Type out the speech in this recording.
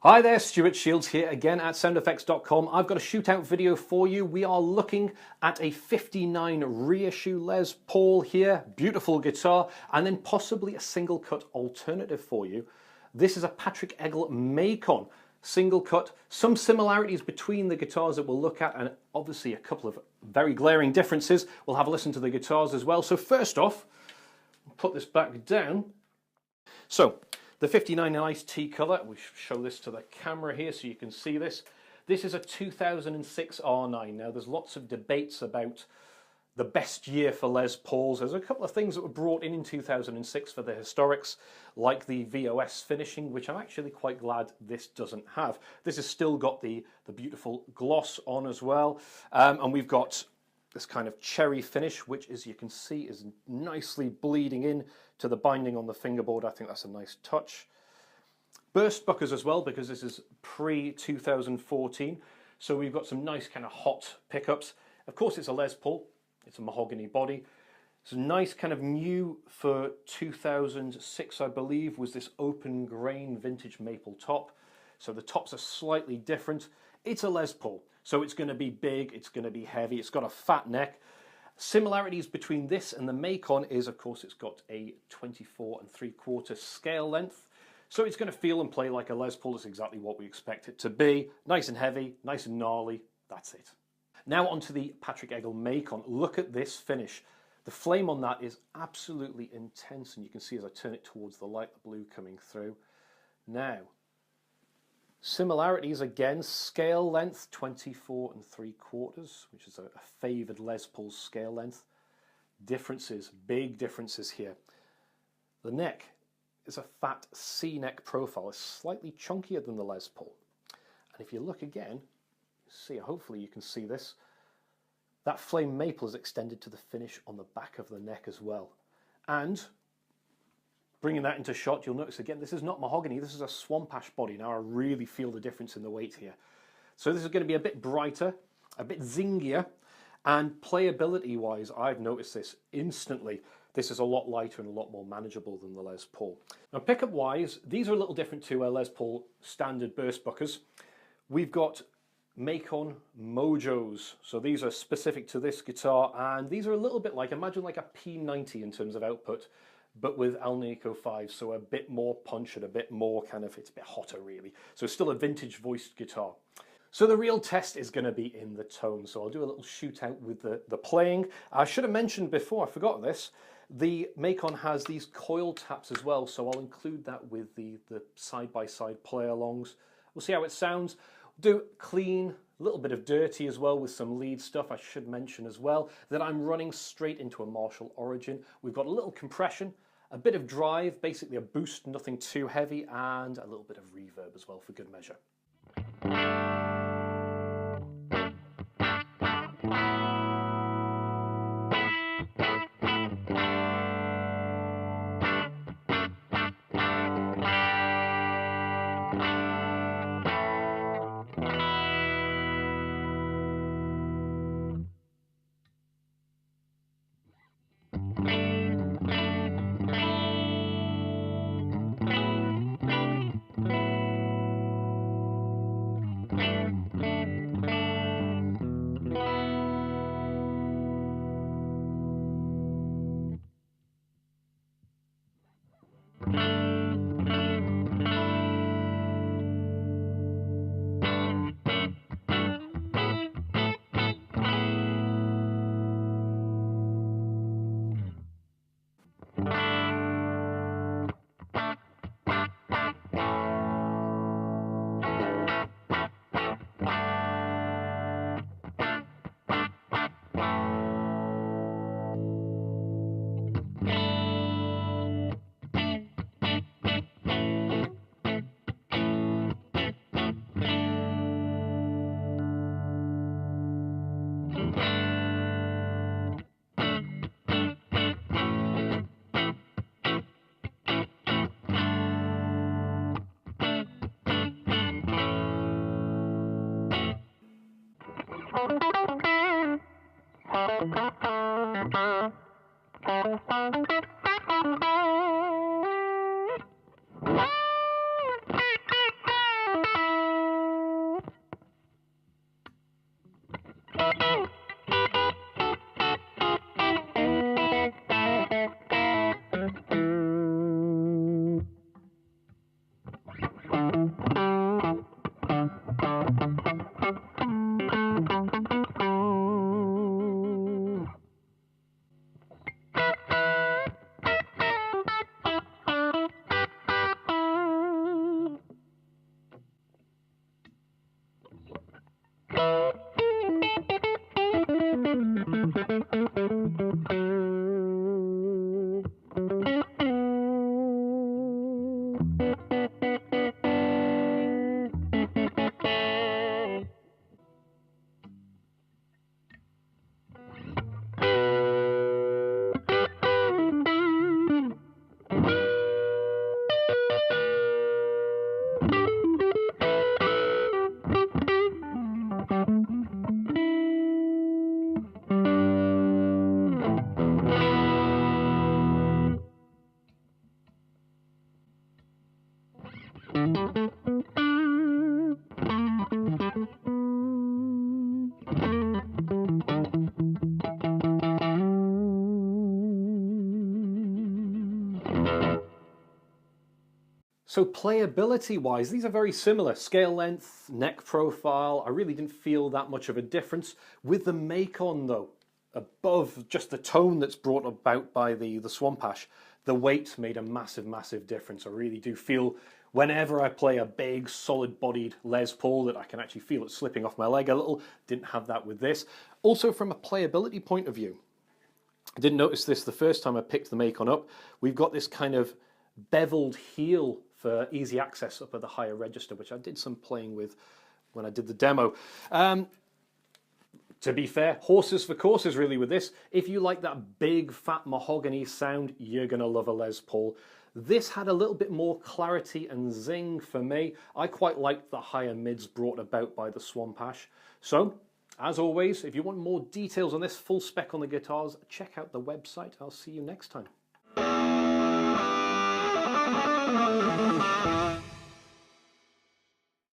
Hi there, Stuart Shields here again at soundeffects.com. I've got a shootout video for you. We are looking at a 59 reissue Les Paul here, beautiful guitar, and then possibly a single cut alternative for you. This is a Patrick Eggle Macon single cut. Some similarities between the guitars that we'll look at, and obviously a couple of very glaring differences. We'll have a listen to the guitars as well. So first off, put this back down. So, the 59 nice tea colour, we show this to the camera here so you can see this. This is a 2006 R9. Now there's lots of debates about the best year for Les Pauls. There's a couple of things that were brought in 2006 for the historics, like the VOS finishing, which I'm actually quite glad this doesn't have. This has still got the beautiful gloss on as well. And we've got this kind of cherry finish, which as you can see is nicely bleeding in to the binding on the fingerboard. I think that's a nice touch. Burst buckers as well, because this is pre-2014. So we've got some nice kind of hot pickups. Of course it's a Les Paul, it's a mahogany body. It's a nice kind of new for 2006, I believe, was this open grain vintage maple top. So the tops are slightly different. It's a Les Paul, so it's going to be big, it's going to be heavy, it's got a fat neck. Similarities between this and the Macon is, of course, it's got a 24 3/4 scale length. So it's going to feel and play like a Les Paul. It's exactly what we expect it to be. Nice and heavy, nice and gnarly, that's it. Now onto the Patrick Eggle Macon. Look at this finish. The flame on that is absolutely intense, and you can see as I turn it towards the light, the blue coming through. Now, similarities again, scale length 24 3/4, which is a favoured Les Paul scale length. Differences, big differences here. The neck is a fat C-neck profile. It's slightly chunkier than the Les Paul. And if you look again, see, hopefully you can see this, that flame maple is extended to the finish on the back of the neck as well. And bringing that into shot, you'll notice again, this is not mahogany, this is a swamp ash body. Now I really feel the difference in the weight here. So this is going to be a bit brighter, a bit zingier, and playability wise, I've noticed this instantly. This is a lot lighter and a lot more manageable than the Les Paul. Now pickup wise, these are a little different to Les Paul standard burst buckers. We've got Macon Mojos, so these are specific to this guitar, and these are a little bit like, imagine like a P90 in terms of output, but with Alnico 5, so a bit more punch and a bit more kind of, it's a bit hotter really. So still a vintage voiced guitar. So the real test is going to be in the tone, so I'll do a little shootout with the playing. I should have mentioned before, I forgot this, the Macon has these coil taps as well, so I'll include that with the side-by-side play-alongs. We'll see how it sounds. Do clean, a little bit of dirty as well with some lead stuff. I should mention as well that I'm running straight into a Marshall Origin. We've got a little compression, a bit of drive, basically a boost, nothing too heavy, and a little bit of reverb as well for good measure. So playability wise, these are very similar. Scale length, neck profile, I really didn't feel that much of a difference. With the Macon though, above just the tone that's brought about by the Swamp Ash, the weight made a massive, massive difference. I really do feel whenever I play a big, solid-bodied Les Paul that I can actually feel it slipping off my leg a little. Didn't have that with this. Also from a playability point of view, I didn't notice this the first time I picked the Macon up. We've got this kind of beveled heel for easy access up at the higher register, which I did some playing with when I did the demo. To be fair, horses for courses really with this. If you like that big fat mahogany sound, you're going to love a Les Paul. This had a little bit more clarity and zing for me. I quite liked the higher mids brought about by the Swamp Ash. So, as always, if you want more details on this, full spec on the guitars, check out the website. I'll see you next time.